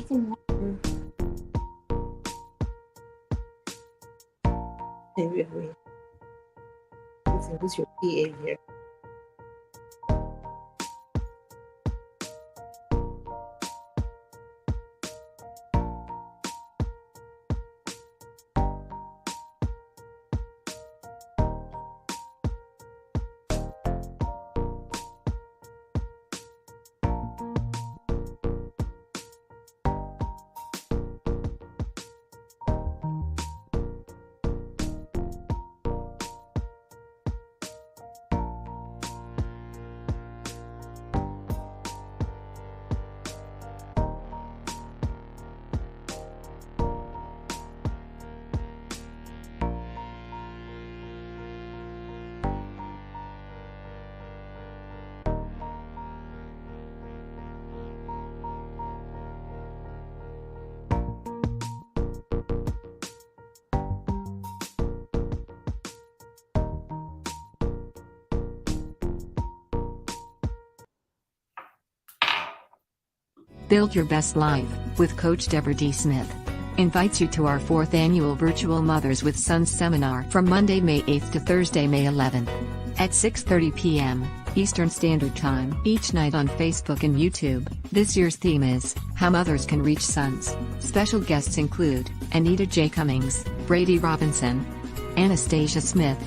Maybe who's your PA here? Build Your Best Life, with Coach Deborah D. Smith, invites you to our 4th annual virtual Mothers with Sons seminar from Monday, May 8th to Thursday, May 11th, at 6:30 p.m. Eastern Standard Time, each night on Facebook and YouTube. This year's theme is How Mothers Can Reach Sons. Special guests include Anita J. Cummings, Brady Robinson, Anastasia Smith,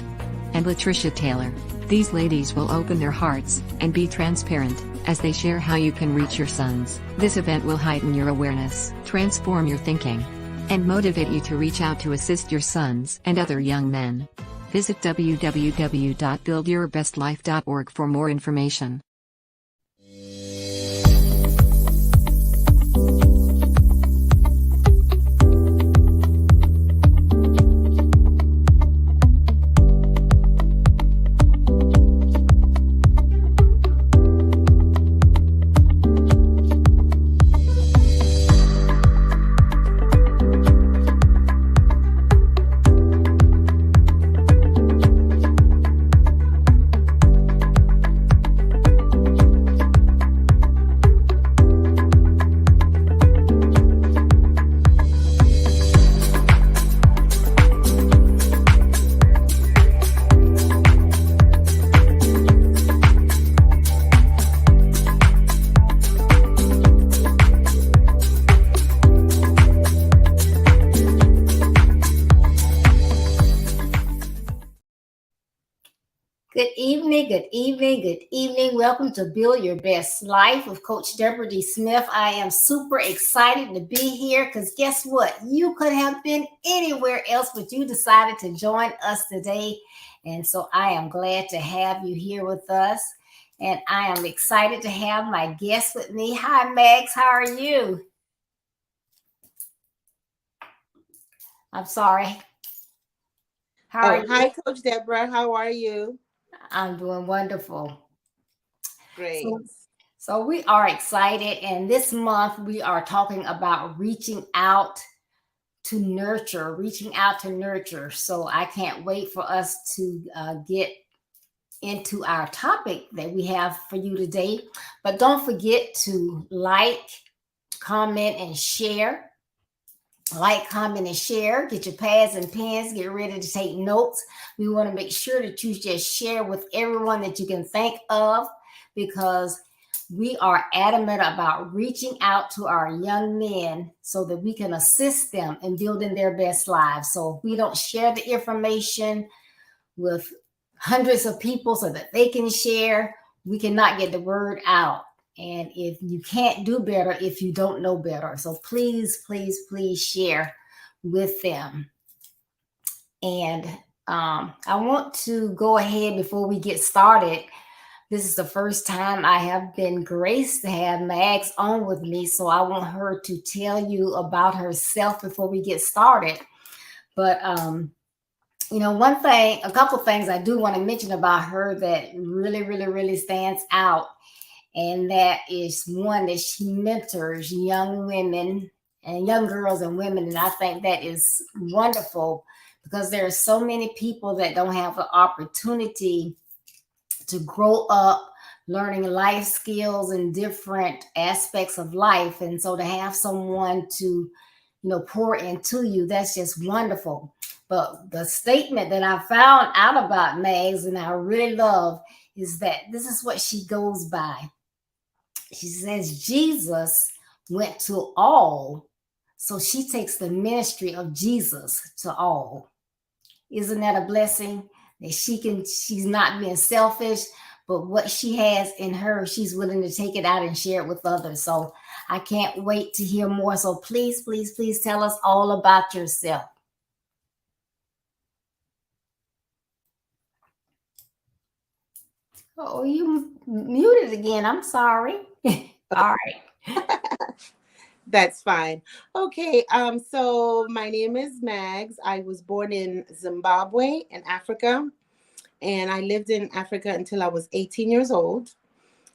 and Latricia Taylor. These ladies will open their hearts and be transparent as they share how you can reach your sons. This event will heighten your awareness, transform your thinking, and motivate you to reach out to assist your sons and other young men. Visit www.buildyourbestlife.org for more information. Good evening, good evening, good evening. Welcome to Build Your Best Life with Coach Deborah D. Smith. I am super excited to be here because guess what? You could have been anywhere else, but you decided to join us today. And so I am glad to have you here with us. And I am excited to have my guest with me. Hi, Max. How are you? I'm sorry. Hi, Coach Deborah. How are you? I'm doing wonderful. Great. So we are excited. And this month we are talking about reaching out to nurture. So I can't wait for us to get into our topic that we have for you today. But don't forget to like, comment, and share. Like, comment, and share. Get your pads and pens. Get ready to take notes. We want to make sure that you just share with everyone that you can think of, because we are adamant about reaching out to our young men so that we can assist them in building their best lives. So if we don't share the information with hundreds of people so that they can share, we cannot get the word out. And if you can't do better if you don't know better. So please, please, please share with them. And I want to go ahead before we get started. This is the first time I have been graced to have Mags on with me. So I want her to tell you about herself before we get started. But, a couple things I do want to mention about her that really, really, really stands out. And that is one, that she mentors young women and young girls and women. And I think that is wonderful, because there are so many people that don't have the opportunity to grow up learning life skills and different aspects of life. And so to have someone to, pour into you, that's just wonderful. But the statement that I found out about Mags and I really love is that this is what she goes by. She says, Jesus went to all. So she takes the ministry of Jesus to all. Isn't that a blessing? That she's not being selfish, but what she has in her, she's willing to take it out and share it with others. So I can't wait to hear more. So please, please, please tell us all about yourself. Oh, you muted again. I'm sorry. All right. That's fine. Okay, so my name is Mags. I was born in Zimbabwe in Africa, and I lived in Africa until I was 18 years old.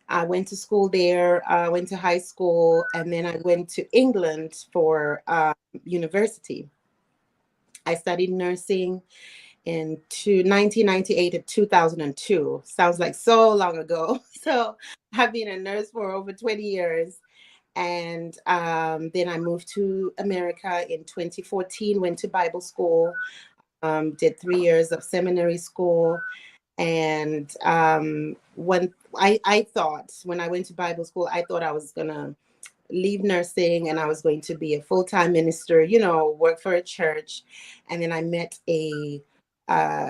I went to school there, went to high school, and then I went to England for university. I studied nursing in 1998 to 2002. Sounds like so long ago. So I've been a nurse for over 20 years. And then I moved to America in 2014, went to Bible school, did 3 years of seminary school. And when I thought, when I went to Bible school, I thought I was going to leave nursing and I was going to be a full-time minister, work for a church. And then I met a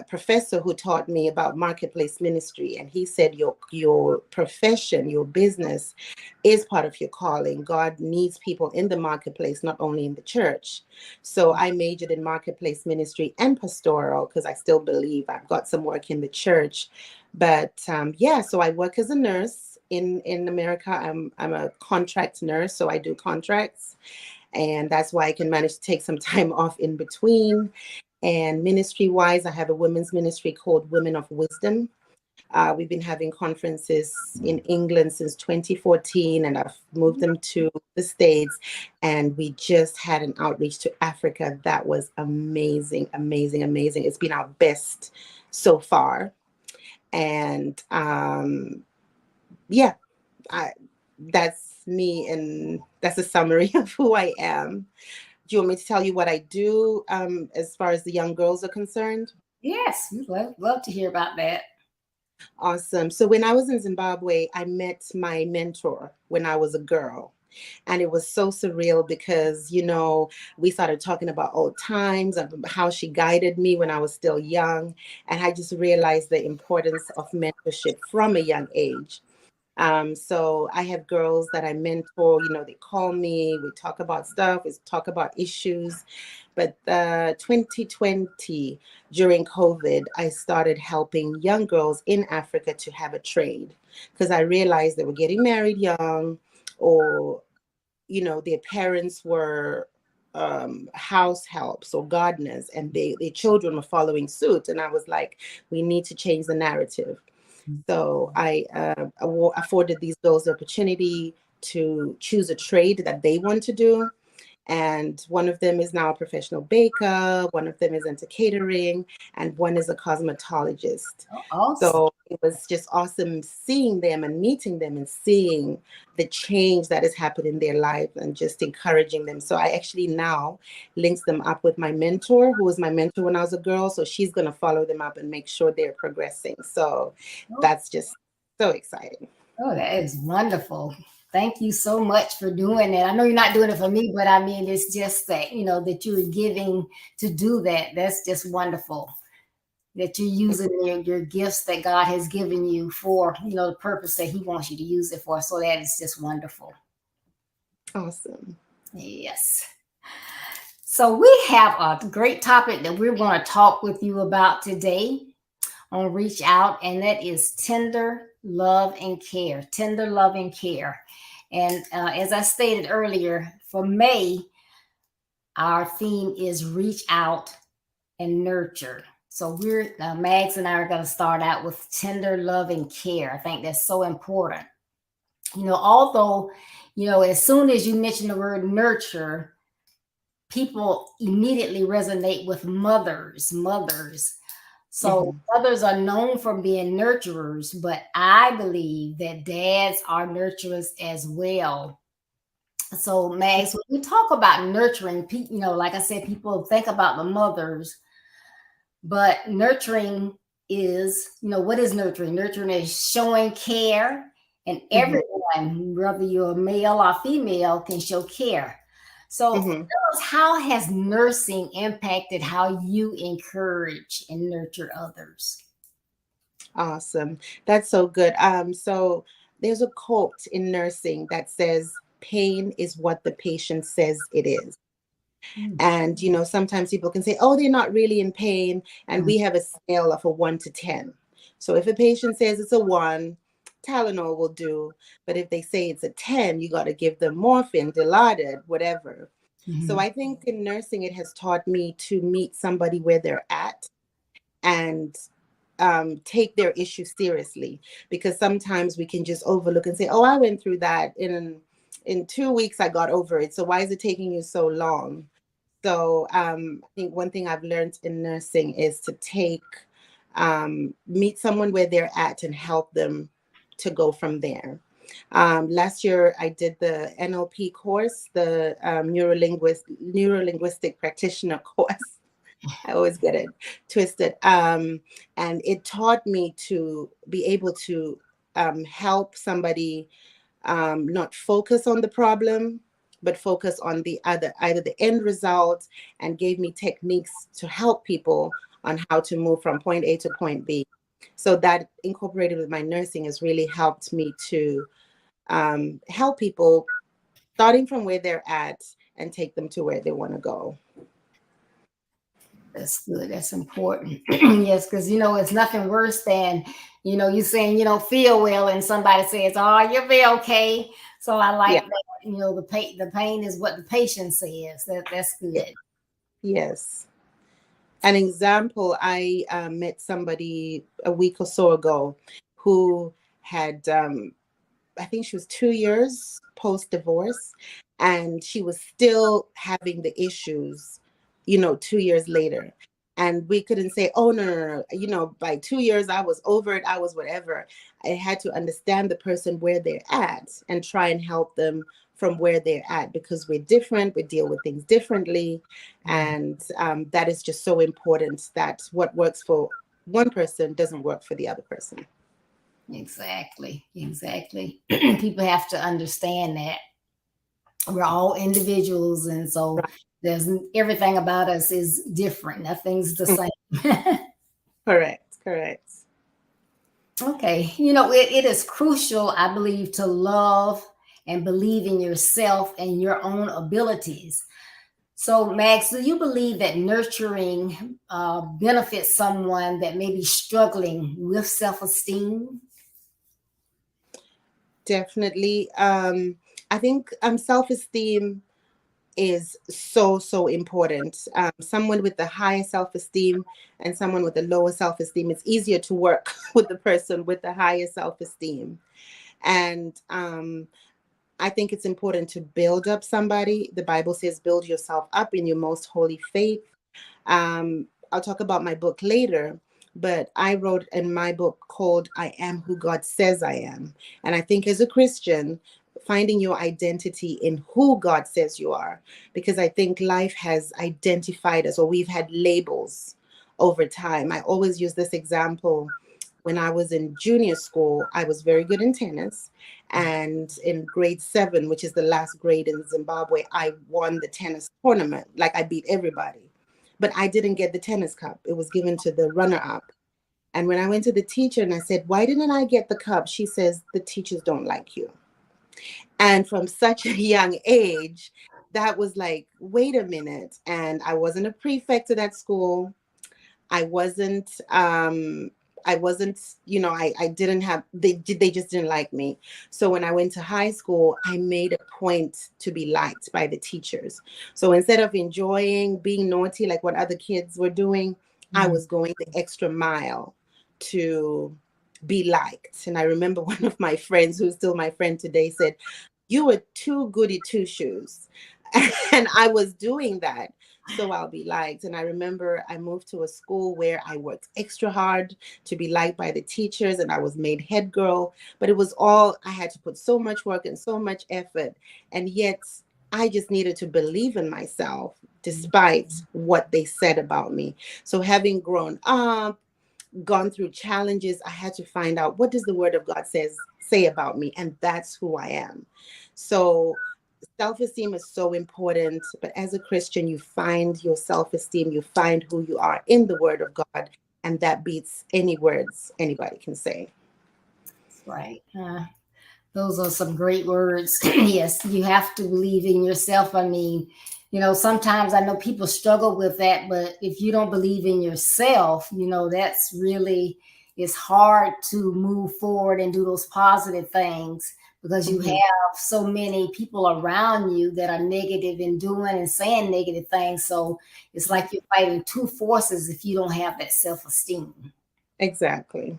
professor who taught me about marketplace ministry, and he said your profession, your business is part of your calling. God needs people in the marketplace, not only in the church. So I majored in marketplace ministry and pastoral because I still believe I've got some work in the church. But so I work as a nurse in America. I'm a contract nurse, so I do contracts, and that's why I can manage to take some time off in between. And ministry-wise, I have a women's ministry called Women of Wisdom. We've been having conferences in England since 2014, and I've moved them to the States. And we just had an outreach to Africa that was amazing, amazing, amazing. It's been our best so far. And that's me, and that's a summary of who I am. Do you want me to tell you what I do as far as the young girls are concerned? Yes, we'd love to hear about that. Awesome. So when I was in Zimbabwe, I met my mentor when I was a girl. And it was so surreal because, we started talking about old times, of how she guided me when I was still young. And I just realized the importance of mentorship from a young age. So I have girls that I mentor, they call me, we talk about stuff, we talk about issues. But 2020, during COVID, I started helping young girls in Africa to have a trade because I realized they were getting married young, or, their parents were house helps or gardeners, and their children were following suit. And I was like, we need to change the narrative. So I afforded these girls the opportunity to choose a trade that they want to do. And one of them is now a professional baker, one of them is into catering, and one is a cosmetologist. Awesome. So it was just awesome seeing them and meeting them and seeing the change that has happened in their life and just encouraging them. So I actually now links them up with my mentor, who was my mentor when I was a girl. So she's going to follow them up and make sure they're progressing. So that's just so exciting. Oh, that is wonderful. Thank you so much for doing it. I know you're not doing it for me, but I mean, it's just that, that you're giving to do that. That's just wonderful. That you're using your gifts that God has given you for, the purpose that He wants you to use it for. So that is just wonderful. Awesome. Yes. So we have a great topic that we're going to talk with you about today on Reach Out, and that is tender love and care. Tender love and care. And as I stated earlier, for May, our theme is reach out and nurture. So we're Mags and I are going to start out with tender love and care. I think that's so important. Although, as soon as you mention the word nurture, people immediately resonate with mothers. So mothers are known for being nurturers, but I believe that dads are nurturers as well. So, Max, when we talk about nurturing, like I said, people think about the mothers, but nurturing is, what is nurturing? Nurturing is showing care, and everyone, whether you're male or female, can show care. So, tell us, how has nursing impacted how you encourage and nurture others? Awesome. That's so good. So there's a quote in nursing that says, pain is what the patient says it is. And, sometimes people can say, oh, they're not really in pain. And we have a scale of a 1 to 10. So if a patient says it's a 1, Tylenol will do. But if they say it's a 10, you got to give them morphine, Dilaudid, whatever. So I think in nursing, it has taught me to meet somebody where they're at and take their issue seriously, because sometimes we can just overlook and say, oh, I went through that in 2 weeks, I got over it. So why is it taking you so long? So I think one thing I've learned in nursing is to meet someone where they're at and help them to go from there. Last year, I did the NLP course, the Neuro-Linguistic Practitioner course. I always get it twisted. And it taught me to be able to help somebody not focus on the problem, but focus on either the end result, and gave me techniques to help people on how to move from point A to point B. So that incorporated with my nursing has really helped me to help people starting from where they're at and take them to where they want to go. That's good. That's important. Yes, because it's nothing worse than you saying you don't feel well, and somebody says, "Oh, you'll be okay." So I like that. The pain is what the patient says. That's good. Yes. An example: I met somebody a week or so ago who had, I think she was 2 years post-divorce, and she was still having the issues, 2 years later. And we couldn't say, oh, no, by 2 years, I was over it, I was whatever. I had to understand the person where they're at and try and help them from where they're at, because we're different, we deal with things differently. And that is just so important, that what works for one person doesn't work for the other person. Exactly. People have to understand that we're all individuals, and so there's everything about us is different. Nothing's the same. Correct. Okay. It is crucial, I believe, to love and believe in yourself and your own abilities. So, Max, do you believe that nurturing benefits someone that may be struggling with self-esteem? Definitely. I think self-esteem is so important. Someone with the higher self-esteem and someone with the lower self-esteem, it's easier to work with the person with the higher self-esteem. And I think it's important to build up somebody. The Bible says, build yourself up in your most holy faith. I'll talk about my book later, but I wrote in my book called I Am Who God Says I Am. And I think as a Christian, finding your identity in who God says you are, because I think life has identified us, or we've had labels over time. I always use this example. When I was in junior school, I was very good in tennis. And in grade 7, which is the last grade in Zimbabwe, I won the tennis tournament. Like, I beat everybody. But I didn't get the tennis cup. It was given to the runner-up. And when I went to the teacher and I said, why didn't I get the cup? She says, the teachers don't like you. And from such a young age, that was like, wait a minute. And I wasn't a prefect to that school. I wasn't, I didn't have, they just didn't like me. So when I went to high school, I made a point to be liked by the teachers. So instead of enjoying being naughty, like what other kids were doing, I was going the extra mile to be liked. And I remember one of my friends, who's still my friend today, said, you were too goody two shoes. And I was doing that so I'll be liked. And I remember I moved to a school where I worked extra hard to be liked by the teachers, and I was made head girl. But it was all, I had to put so much work and so much effort. And yet I just needed to believe in myself despite what they said about me. So having grown up, gone through challenges, I had to find out, what does the word of God say about me, and that's who I am. So self-esteem is so important, but as a Christian, you find your self-esteem, you find who you are in the word of God, and that beats any words anybody can say. Right. Those are some great words. Yes, you have to believe in yourself. I mean, sometimes I know people struggle with that, but if you don't believe in yourself, that's really, it's hard to move forward and do those positive things because you have so many people around you that are negative and doing and saying negative things. So it's like you're fighting two forces if you don't have that self-esteem. Exactly.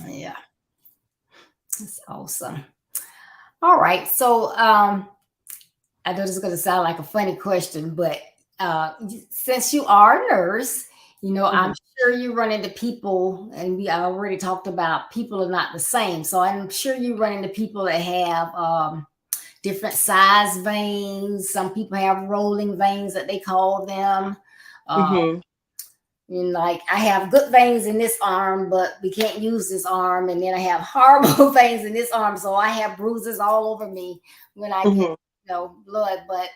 Yeah. That's awesome. All right. So I know this is going to sound like a funny question, but since you are a nurse, I'm sure you run into people, and we already talked about people are not the same. So I'm sure you run into people that have different size veins. Some people have rolling veins that they call them. Mm-hmm. And like I have good veins in this arm, but we can't use this arm. And then I have horrible veins in this arm. So I have bruises all over me when I get, blood. But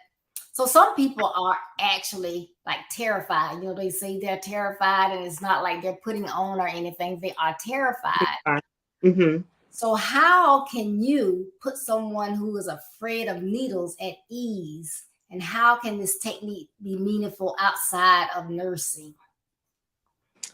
so some people are actually like terrified. They say they're terrified, and it's not like they're putting on or anything. They are terrified. Mm-hmm. So how can you put someone who is afraid of needles at ease? And how can this technique be meaningful outside of nursing?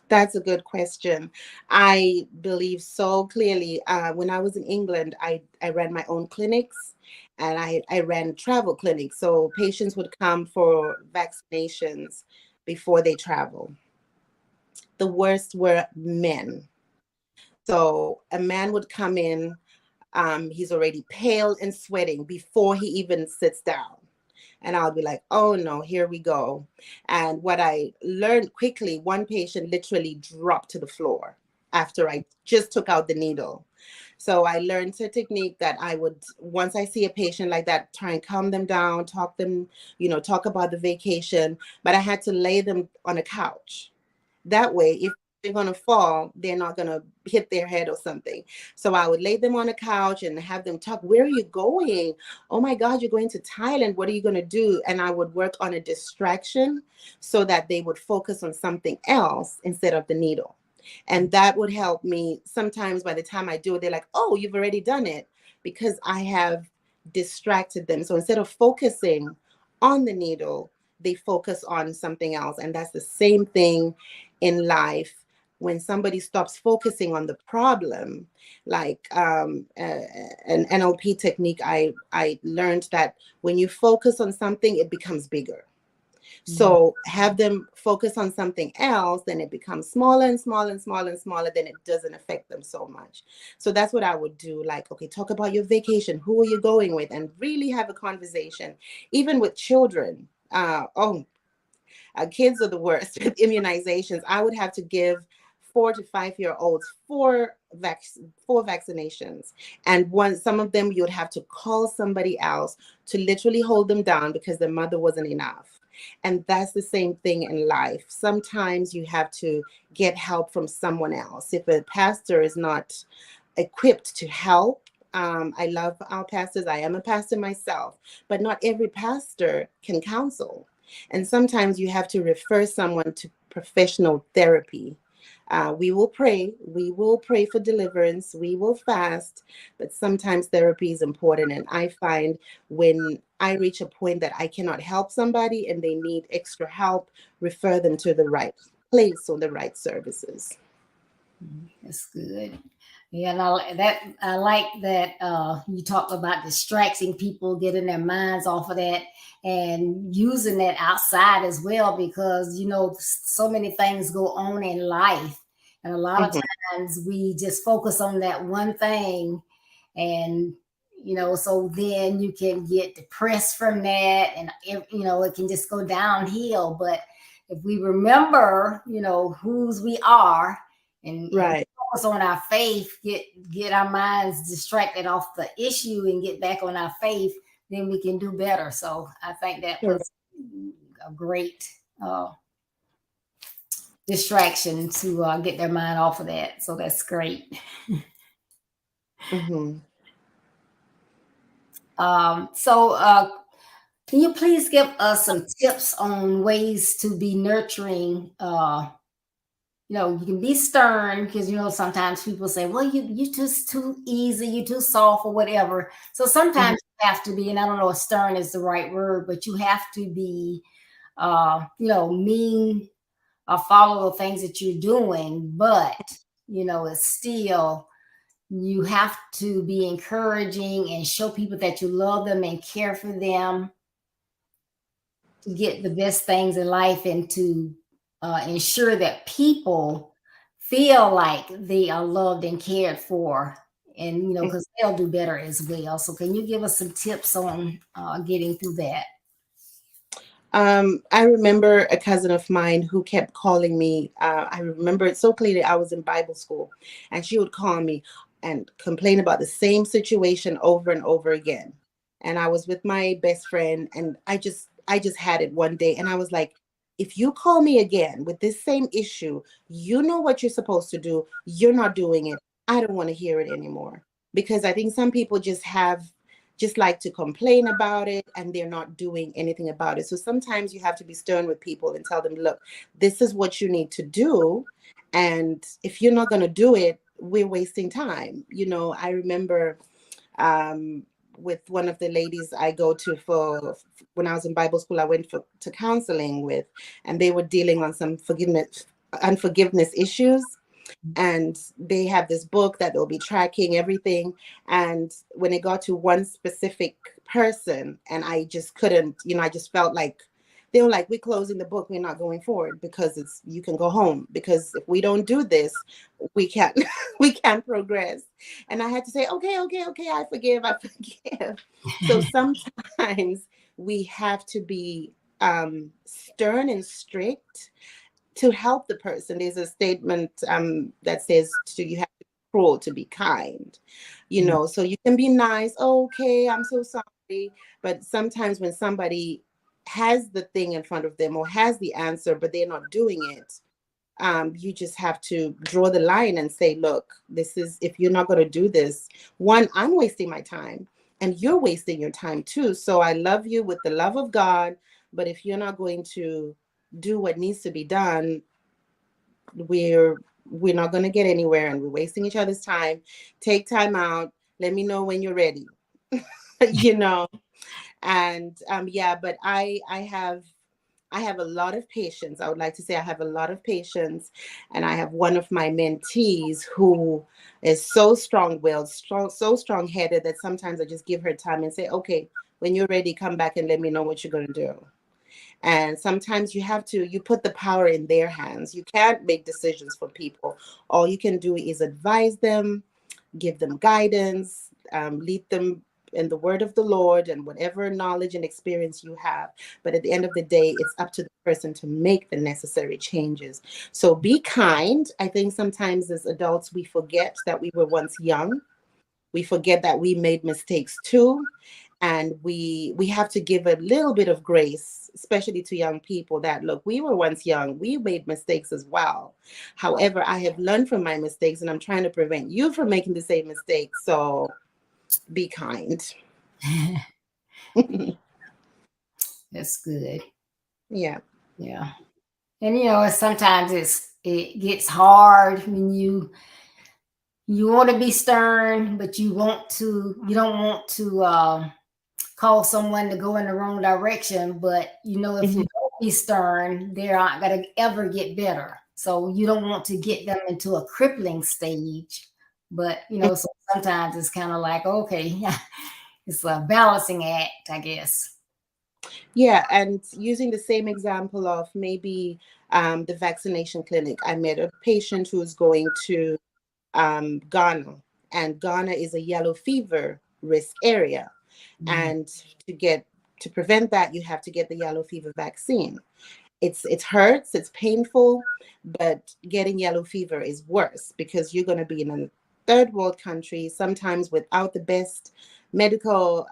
That's a good question. I believe so clearly. When I was in England, I ran my own clinics, and I ran travel clinics. So patients would come for vaccinations before they travel. The worst were men. So a man would come in, he's already pale and sweating before he even sits down. And I'll be like, oh no, here we go. And what I learned quickly, one patient literally dropped to the floor after I just took out the needle. So I learned a technique that I would, once I see a patient like that, try and calm them down, talk about the vacation, but I had to lay them on a couch. That way, if they're going to fall, they're not going to hit their head or something. So I would lay them on a couch and have them talk. Where are you going? Oh my God, you're going to Thailand. What are you going to do? And I would work on a distraction so that they would focus on something else instead of the needle. And that would help me. Sometimes by the time I do it, they're like, oh, you've already done it, because I have distracted them. So instead of focusing on the needle, they focus on something else. And that's the same thing in life. When somebody stops focusing on the problem, like an NLP technique, I learned that when you focus on something, it becomes bigger. So have them focus on something else, then it becomes smaller and smaller and smaller and smaller, then it doesn't affect them so much. So that's what I would do. Like, okay, talk about your vacation. Who are you going with? And really have a conversation, even with children. Kids are the worst with immunizations. I would have to give 4 to 5 year olds four vaccinations, and some of them you would have to call somebody else to literally hold them down because their mother wasn't enough. And that's the same thing in life. Sometimes you have to get help from someone else. If a pastor is not equipped to help, I love our pastors. I am a pastor myself, but not every pastor can counsel. And sometimes you have to refer someone to professional therapy. We will pray. We will pray for deliverance. We will fast. But sometimes therapy is important. And I find when I reach a point that I cannot help somebody and they need extra help, refer them to the right place or the right services. That's good. Yeah, and I like that you talk about distracting people, getting their minds off of that, and using that outside as well, because so many things go on in life, and a lot of times we just focus on that one thing, and so then you can get depressed from that, and it can just go downhill. But if we remember, whose we are, and Right. focus on our faith, get our minds distracted off the issue and get back on our faith, then we can do better. So I think that Correct. was a great distraction to get their mind off of that. So that's great. Mm-hmm. So can you please give us some tips on ways to be nurturing? You can be stern because sometimes people say, "Well, you just too easy, you too soft, or whatever." So Mm-hmm. sometimes you have to be, and I don't know if stern is the right word, but you have to be, mean or follow the things that you're doing. But it's still, you have to be encouraging and show people that you love them and care for them to get the best things in life, and to ensure that people feel like they are loved and cared for, and because they'll do better as well. So can you give us some tips on getting through that? I remember a cousin of mine who kept calling me. I remember it so clearly. I was in Bible school, and she would call me and complain about the same situation over and over again. And I was with my best friend, and I just had it one day, and I was like, if you call me again with this same issue, you know what you're supposed to do. You're not doing it. I don't want to hear it anymore, because I think some people just like to complain about it, and they're not doing anything about it. So sometimes you have to be stern with people and tell them, look, this is what you need to do. And if you're not going to do it, we're wasting time. I remember with one of the ladies I go to for when I was in Bible school, I went to counseling with, and they were dealing on some unforgiveness issues. And they have this book that they'll be tracking everything. And when it got to one specific person, and I just couldn't, I just felt like they were like, we're closing the book, we're not going forward, because you can go home, because if we don't do this, we can't we can't progress. And I had to say, okay, I forgive. So sometimes we have to be stern and strict to help the person. There's a statement that says you have to be cruel to be kind. So you can be nice. Oh, okay, I'm so sorry. But sometimes when somebody has the thing in front of them or has the answer, but they're not doing it, you just have to draw the line and say, look, if you're not going to do this, one, I'm wasting my time, and you're wasting your time too. So I love you with the love of God, but if you're not going to do what needs to be done, we're not going to get anywhere, and we're wasting each other's time. Take time out. Let me know when you're ready. you know and yeah, but I have a lot of patience. I would like to say I have a lot of patience, and I have one of my mentees who is so strong-willed, so strong-headed, that sometimes I just give her time and say, okay, when you're ready, come back and let me know what you're going to do. And sometimes you put the power in their hands. You can't make decisions for people. All you can do is advise them, give them guidance, lead them in the word of the Lord and whatever knowledge and experience you have. But at the end of the day, it's up to the person to make the necessary changes. So be kind. I think sometimes as adults, we forget that we were once young. We forget that we made mistakes too. And we have to give a little bit of grace, especially to young people, that look, we were once young, we made mistakes as well. However, I have learned from my mistakes, and I'm trying to prevent you from making the same mistakes. So be kind. That's good. Yeah. Yeah. And sometimes it gets hard when you want to be stern, but you don't want to cause someone to go in the wrong direction. But if you don't be stern, they aren't going to ever get better. So you don't want to get them into a crippling stage. But so sometimes it's kind of like, okay, it's a balancing act, I guess. Yeah, and using the same example of maybe the vaccination clinic, I met a patient who's going to Ghana, and Ghana is a yellow fever risk area. Mhm. And to prevent that, you have to get the yellow fever vaccine. It hurts, it's painful, but getting yellow fever is worse because you're going to be in a third world country, sometimes without the best medical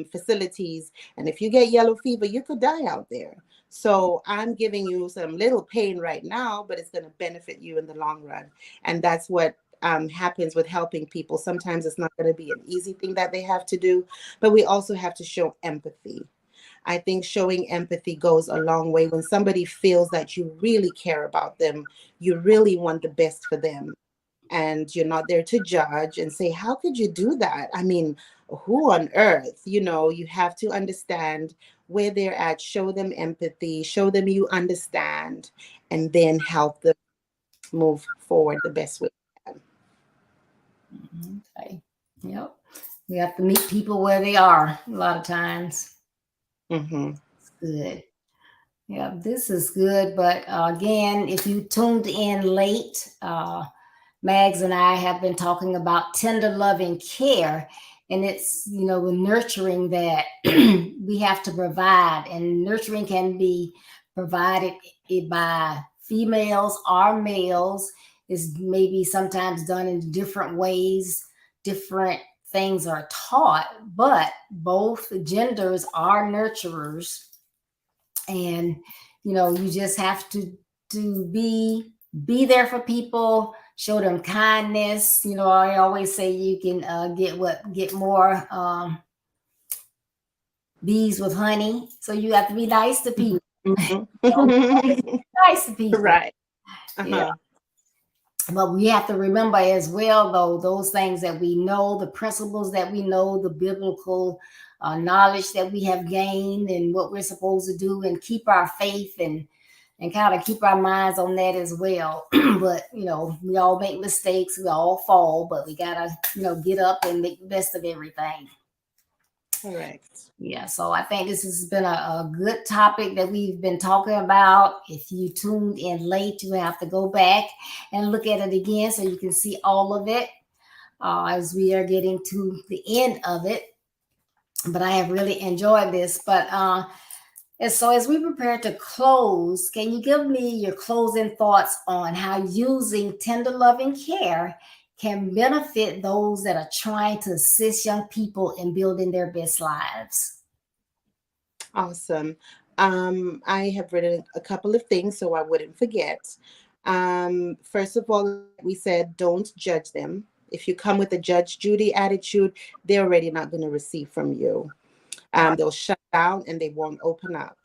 facilities. And if you get yellow fever, you could die out there. So I'm giving you some little pain right now, but it's going to benefit you in the long run. And that's what happens with helping people. Sometimes it's not going to be an easy thing that they have to do, but we also have to show empathy. I think showing empathy goes a long way when somebody feels that you really care about them, you really want the best for them, and you're not there to judge and say, how could you do that? I mean, who on earth? You have to understand where they're at, show them empathy, show them you understand, and then help them move forward the best way you Okay. Yep. We have to meet people where they are a lot of times. can. Hmm. It's good. Yeah, this is good. But again, if you tuned in late, Mags and I have been talking about tender loving care. And it's, the nurturing that we have to provide. And nurturing can be provided by females or males, is maybe sometimes done in different ways, different things are taught, but both genders are nurturers. And you just have to be there for people, show them kindness. I always say you can get more bees with honey, so you have to be nice to people. Hmm. Nice to people. Right. Yeah. Uh-huh. But we have to remember as well, though, those things that we know, the principles that we know, the biblical knowledge that we have gained, and what we're supposed to do, and keep our faith and kind of keep our minds on that as well. But we all make mistakes, we all fall, but we gotta get up and make the best of everything. Correct. Yeah, so I think this has been a good topic that we've been talking about. If you tuned in late, you have to go back and look at it again so you can see all of it as we are getting to the end of it. But I have really enjoyed this. But and so as we prepare to close, can you give me your closing thoughts on how using tender loving care can benefit those that are trying to assist young people in building their best lives? Awesome. I have written a couple of things so I wouldn't forget. First of all, we said don't judge them. If you come with a Judge Judy attitude, they're already not going to receive from you. Right. They'll shut down and they won't open up.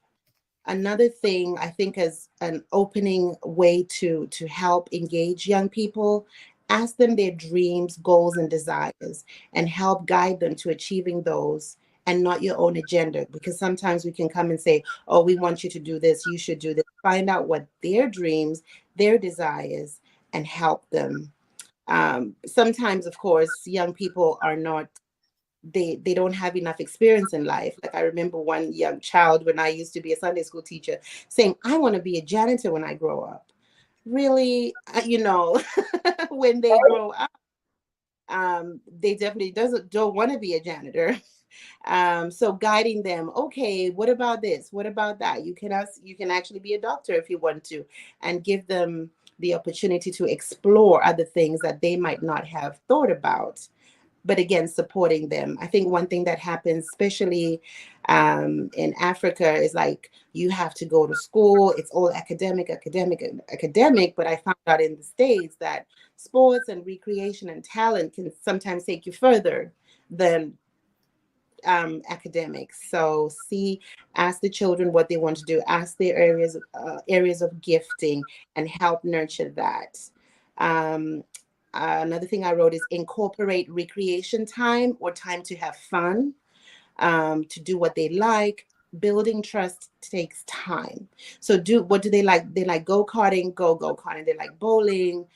Another thing I think as an opening way to help engage young people, ask them their dreams, goals, and desires, and help guide them to achieving those, and not your own agenda. Because sometimes we can come and say, oh, we want you to do this, you should do this. Find out what their dreams, their desires, and help them. Sometimes, of course, young people are not, they don't have enough experience in life. Like I remember one young child when I used to be a Sunday school teacher saying, I want to be a janitor when I grow up. Really, when they grow up, they definitely don't want to be a janitor. So guiding them, okay, what about this? What about that? You can actually be a doctor if you want to, and give them the opportunity to explore other things that they might not have thought about. But again, supporting them. I think one thing that happens, especially in Africa, is like you have to go to school. It's all academic, academic, and academic. But I found out in the States that sports and recreation and talent can sometimes take you further than academics. So ask the children what they want to do. Ask their areas of gifting, and help nurture that. Um, Another thing I wrote is incorporate recreation time or time to have fun, to do what they like. Building trust takes time. So what do they like? They like go-karting, go-karting. They like bowling.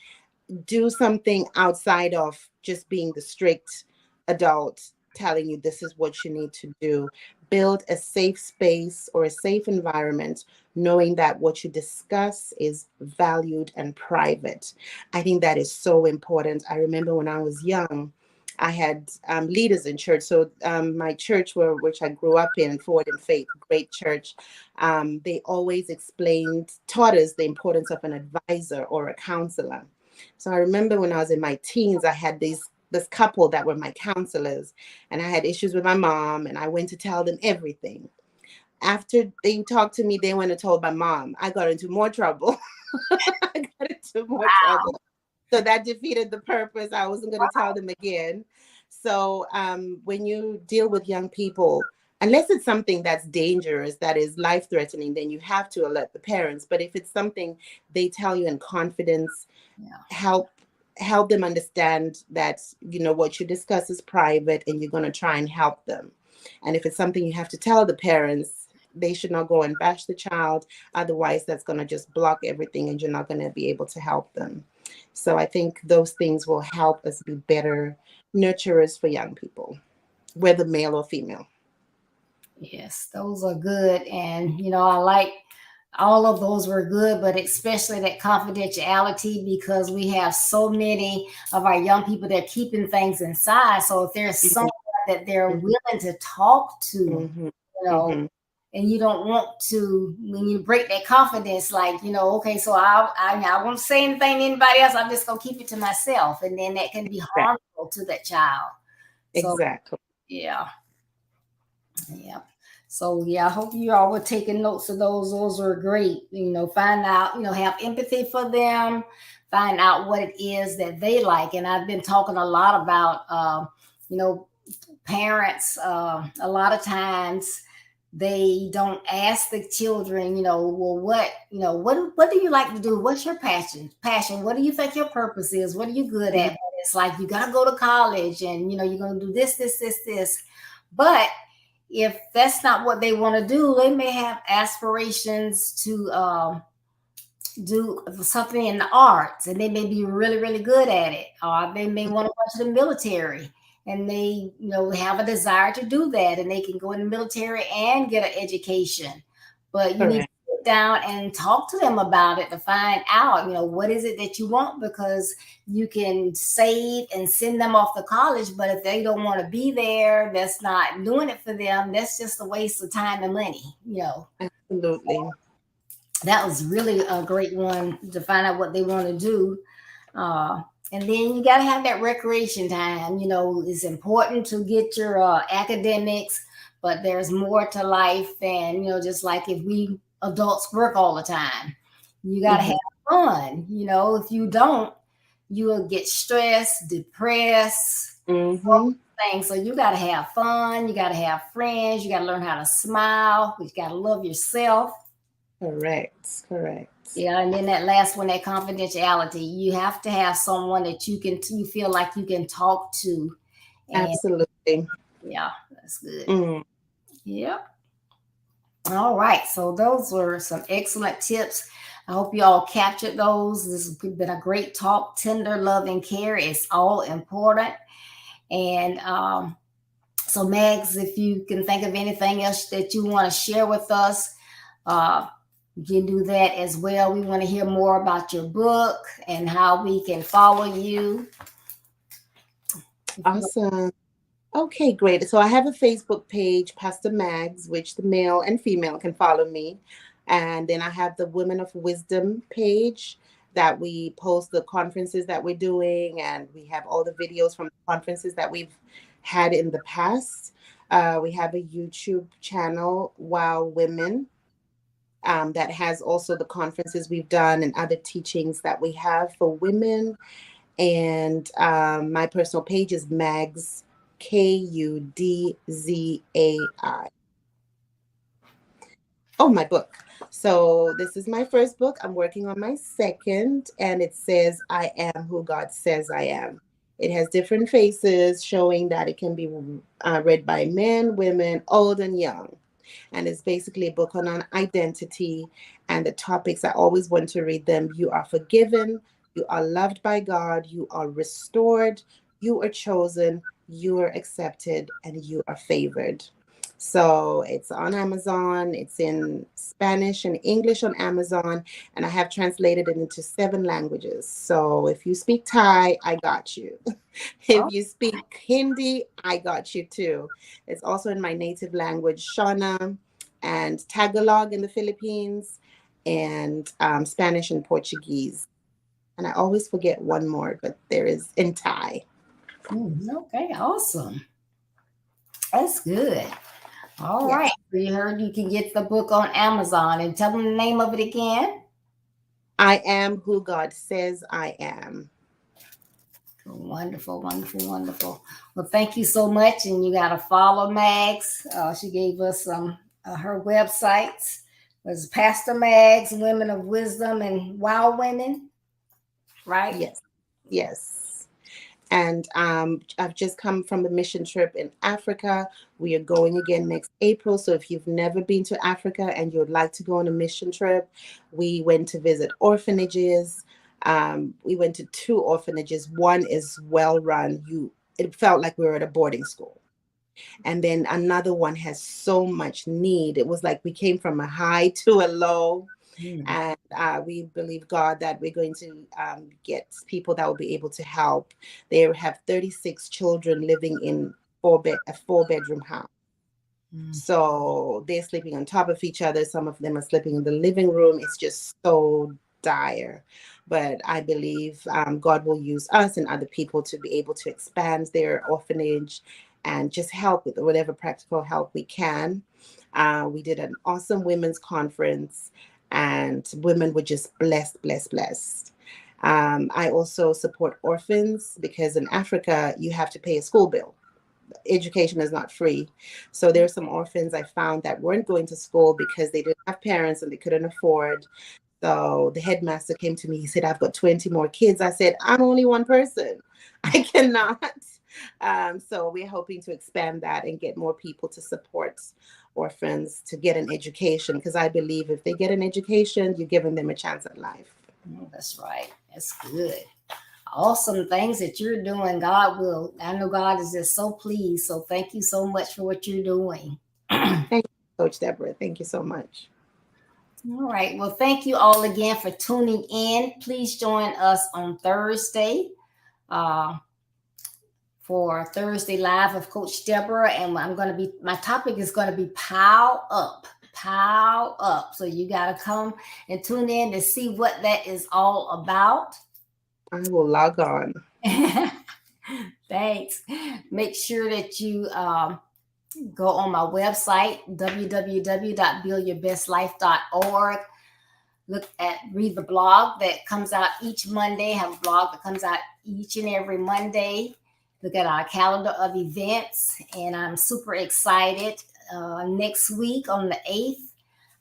Do something outside of just being the strict adult telling you this is what you need to do. Build a safe space or a safe environment, knowing that what you discuss is valued and private. I think that is so important. I remember when I was young, I had leaders in church. So my church, which I grew up in, Forward in Faith, great church, they always taught us the importance of an advisor or a counselor. So I remember when I was in my teens, I had this couple that were my counselors, and I had issues with my mom, and I went to tell them everything. After they talked to me, they went and told my mom. I got into more trouble. I got into more trouble. So that defeated the purpose. I wasn't going to tell them again. So when you deal with young people, unless it's something that's dangerous, that is life-threatening, then you have to alert the parents. But if it's something they tell you in confidence, help them understand that, what you discuss is private and you're going to try and help them. And if it's something you have to tell the parents, they should not go and bash the child. Otherwise, that's going to just block everything and you're not going to be able to help them. So I think those things will help us be better nurturers for young people, whether male or female. Yes, those are good. And, I like all of those were good, but especially that confidentiality, because we have so many of our young people that are keeping things inside. So if there's someone that they're willing to talk to, Mm-hmm. you know, Mm-hmm. and you don't want to, when you break that confidence, like, okay, so I won't say anything to anybody else. I'm just going to keep it to myself. And then that can be harmful to that child. So, Exactly. yeah. Yeah. So I hope you all were taking notes of those. Those are great. Find out, have empathy for them, find out what it is that they like. And I've been talking a lot about, parents, a lot of times they don't ask the children, well, what do you like to do? What's your passion? What do you think your purpose is? What are you good at? But it's like, you got to go to college and, you're going to do this. But if that's not what they want to do, they may have aspirations to do something in the arts, and they may be really, really good at it. Or they may want to go to the military, and they, have a desire to do that, and they can go in the military and get an education. But you need to sit down and talk to them about it to find out, what is it that you want, because you can save and send them off to college, but if they don't want to be there, that's not doing it for them. That's just a waste of time and money, Absolutely. That was really a great one to find out what they want to do. And then you got to have that recreation time. It's important to get your academics, but there's more to life than, just like if we adults work all the time. You got to have fun. If you don't, you will get stressed, depressed, all things. So you got to have fun. You got to have friends. You got to learn how to smile. You got to love yourself. Correct. Yeah, and then that last one, that confidentiality, you have to have someone that you feel like you can talk to. And absolutely. Yeah, that's good. Yep. All right. So those were some excellent tips. I hope you all captured those. This has been a great talk. Tender love and care is all important. And so, Mags, if you can think of anything else that you want to share with us, you can do that as well. We want to hear more about your book and how we can follow you. Awesome. Okay, great. So I have a Facebook page, Pastor Mags, which the male and female can follow me. And then I have the Women of Wisdom page that we post the conferences that we're doing. And we have all the videos from the conferences that we've had in the past. We have a YouTube channel, Wow Women, that has also the conferences we've done and other teachings that we have for women. And my personal page is Mags, Kudzai. Oh, my book. So this is my first book. I'm working on my second, and it says, I am who God says I am. It has different faces showing that it can be read by men, women, old and young. And it's basically a book on identity and the topics. I always want to read them. You are forgiven. You are loved by God. You are restored. You are chosen. You are accepted. And you are favored. So it's on Amazon. It's in Spanish and English on Amazon, and I have translated it into 7 languages. So if you speak Thai, I got you. If Oh, you speak Hindi, I got you too. It's also in my native language, Shona, and Tagalog in the Philippines, and Spanish and Portuguese. And I always forget one more, but there is in Thai. okay, awesome. That's good. All right. Yes, So you heard you can get the book on Amazon and tell them the name of it again. I am who God says I am. Wonderful, wonderful, wonderful. Well, thank you so much. And you got to follow Mags. She gave us some her websites. It was Pastor Mags, Women of Wisdom, and Wow Women, right? Yes, yes. And I've just come from a mission trip in Africa. We are going again next April. So if you've never been to Africa and you would like to go on a mission trip, we went to visit orphanages. We went to 2 orphanages. One is well run. It felt like we were at a boarding school. And then another one has so much need. It was like we came from a high to a low. Mm. And we believe God that we're going to get people that will be able to help. They have 36 children living in a 4-bedroom house. Mm. So they're sleeping on top of each other. Some of them are sleeping in the living room. It's just so dire. But I believe God will use us and other people to be able to expand their orphanage and just help with whatever practical help we can. We did an awesome women's conference, and women were just blessed, blessed, blessed. I also support orphans because in Africa, you have to pay a school bill. Education is not free. So there are some orphans I found that weren't going to school because they didn't have parents and they couldn't afford. So the headmaster came to me. He said, I've got 20 more kids. I said, I'm only one person. I cannot. So we're hoping to expand that and get more people to support orphans to get an education, because I believe if they get an education, you're giving them a chance at life. That's right. That's good. Awesome things that you're doing. God will, I know God is just so pleased. So thank you so much for what you're doing. Thank you, Coach Deborah. Thank you so much. All right. Well, thank you all again for tuning in. Please join us on Thursday for Thursday Live of Coach Deborah. And my topic is going to be Pow Up. Pow Up. So you got to come and tune in to see what that is all about. I will log on. Thanks. Make sure that you go on my website, www.buildyourbestlife.org. Read the blog that comes out each Monday. I have a blog that comes out each and every Monday. Look at our calendar of events, and I'm super excited. Next week on the 8th,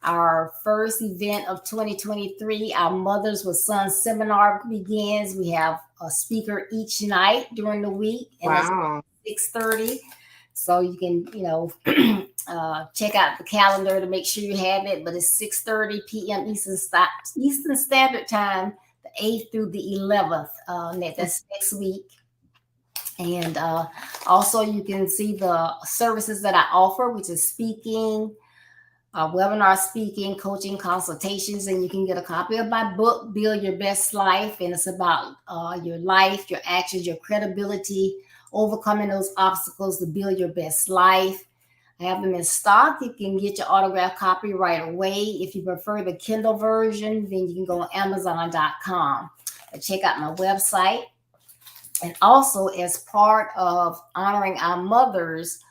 our first event of 2023, our Mothers with Sons seminar begins. We have a speaker each night during the week, and Wow. it's 6:30. So you can, check out the calendar to make sure you have it. But it's 6:30 p.m. Eastern Standard Time, the 8th through the 11th. That's next week. And also you can see the services that I offer, which is speaking, webinar speaking, coaching, consultations, and you can get a copy of my book, Build Your Best Life. And it's about your life, your actions, your credibility, overcoming those obstacles to build your best life. I have them in stock. You can get your autographed copy right away. If you prefer the Kindle version, then you can go on Amazon.com and check out my website. And also, as part of honoring our mothers,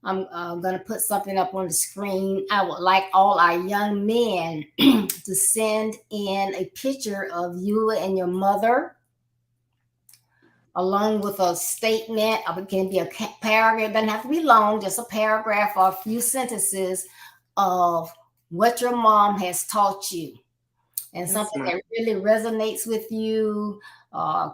I'm going to put something up on the screen. I would like all our young men to send in a picture of you and your mother, along with a statement. It can be a paragraph. It doesn't have to be long, just a paragraph or a few sentences of what your mom has taught you. And something that really resonates with you,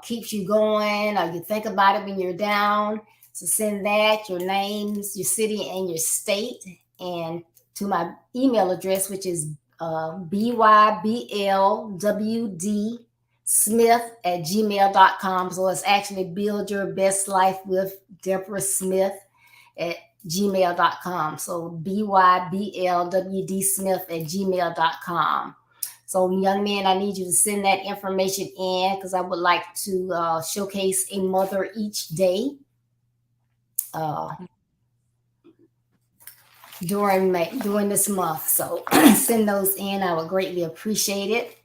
keeps you going, or you think about it when you're down. So send that, your names, your city, and your state, and to my email address, which is byblwdsmith@gmail.com. So it's actually Build Your Best Life with Deborah Smith at gmail.com. So byblwdsmith@gmail.com. So young men, I need you to send that information in because I would like to showcase a mother each day during this month. So send those in. I would greatly appreciate it.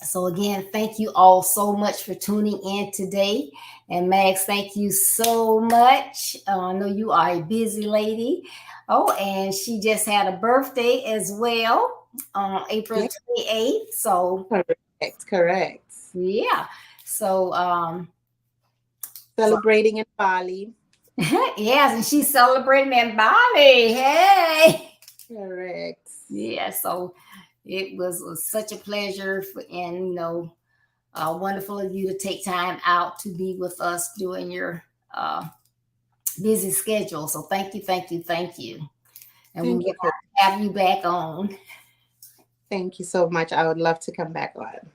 So again, thank you all so much for tuning in today. And Mags, thank you so much. I know you are a busy lady. Oh, and she just had a birthday as well on April 28th. So correct. yeah. So celebrating in Bali. yes, and she's celebrating in Bali. Hey. Correct. Yeah, so it was such a pleasure and wonderful of you to take time out to be with us during your busy schedule. So thank you. And we will have you back on. Thank you so much. I would love to come back on.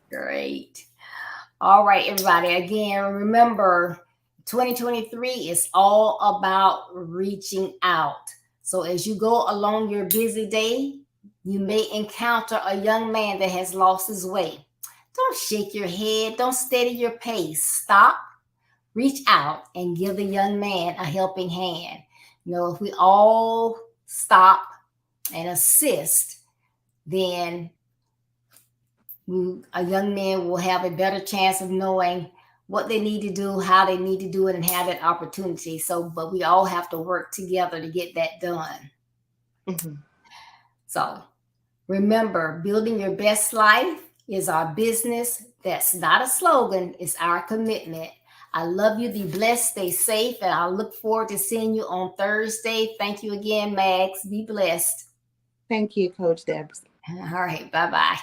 Great. All right, everybody. Again, remember 2023 is all about reaching out. So as you go along your busy day, you may encounter a young man that has lost his way. Don't shake your head. Don't steady your pace. Stop, reach out, and give the young man a helping hand. If we all stop and assist, then a young man will have a better chance of knowing what they need to do, how they need to do it, and have that opportunity. But we all have to work together to get that done. Mm-hmm. So remember, building your best life is our business. That's not a slogan. It's our commitment. I love you. Be blessed. Stay safe. And I look forward to seeing you on Thursday. Thank you again, Mags. Be blessed. Thank you, Coach Debs. All right. Bye-bye.